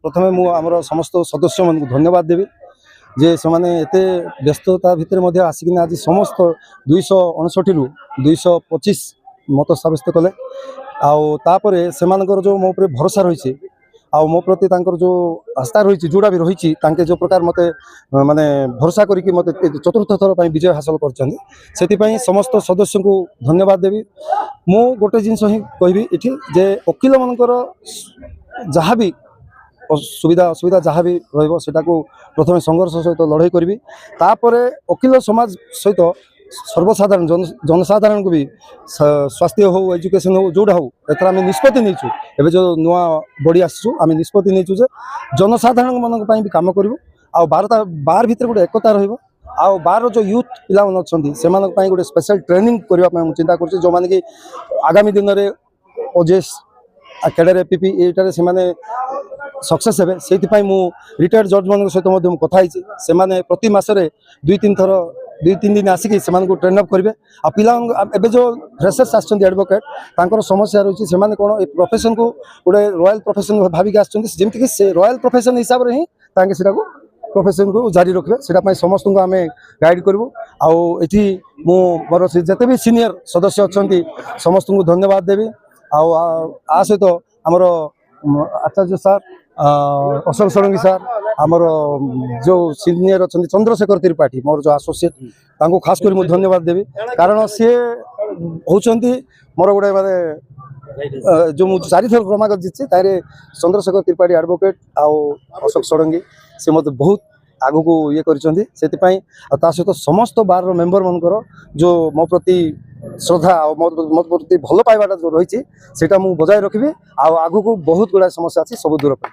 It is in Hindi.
प्रथमे मु आमर समस्त सदस्य मन धन्यवाद देवी जे से एते व्यस्तता भितर आसिक आज समस्त 259 रु 225 मत सब्यस्त कले आउे से जो मो भरोसा रही आ मो प्रति जो आस्था रही जोड़ा भी रही जो प्रकार मत माने भरोसा करके मत चतुर्थ थर पर विजय हासिल कर समस्त सदस्य को धन्यवाद देवी। मु गोटे जिनस ही कहबी इठी जे वकिल मानकर जहाँ भी सुविधा असुविधा जहाँ भी रहा प्रथम संघर्ष सहित लड़ाई करी तापर वकिल समाज सहित सर्वसाधारण जनसाधारण को भी स्वास्थ्य हो एजुकेशन हो जोड़ा हो एथर आम निष्पत्ति नहीं एवं जो नुआ बड़ी आसू आम निष्पत्ति नहीं जनसाधारण मान भी कम करूँ आ बार भीतर गोटे एकता रहा बार जो यूथ पिला अच्छा गोटे स्पेशल ट्रेनिंग करने चिंता कर जो मैंने कि आगामी दिन में ओजेएस कैडर एपीपी ये सक्सेस हे से रिटायर्ड जज मान सहित कथाई से प्रति मसरे 2-3 दिन आसिक ट्रेन अप करेंगे आ पिला जो फ्रेशर्स आडवोकेट समस्या रही है कौन प्रोफेशन को गोटे रॉयल प्रोफेशन भाविक आमती से रॉयल प्रोफेशन हिसाब से ही प्रोफेशन को जारी रखिए से समस्त को आम गाइड करूँ आठी मोर जिते भी सीनियर सदस्य अच्छा समस्त को धन्यवाद देवी आ सहित आमर आचार्य सार अशोक षडंगी सार आमर जो सीनियर अच्छा चंद्रशेखर त्रिपाठी मोर जो एसोसिएट खास कर धन्यवाद देवी कारण सी होती मोर गोटे माने जो मुझे 4 थर क्रमागत जीती तारे चंद्रशेखर त्रिपाठी एडवोकेट अशोक षडंगी से मत बहुत आगु को ये करिसेंती सहित समस्त बार मेंबर मनकर जो मो प्रति श्रद्धा मो प्रति भल पाइबाटा जो रही है बजाय रखी आगु को बहुत गुड़ा समस्या अच्छी सब दूर पर।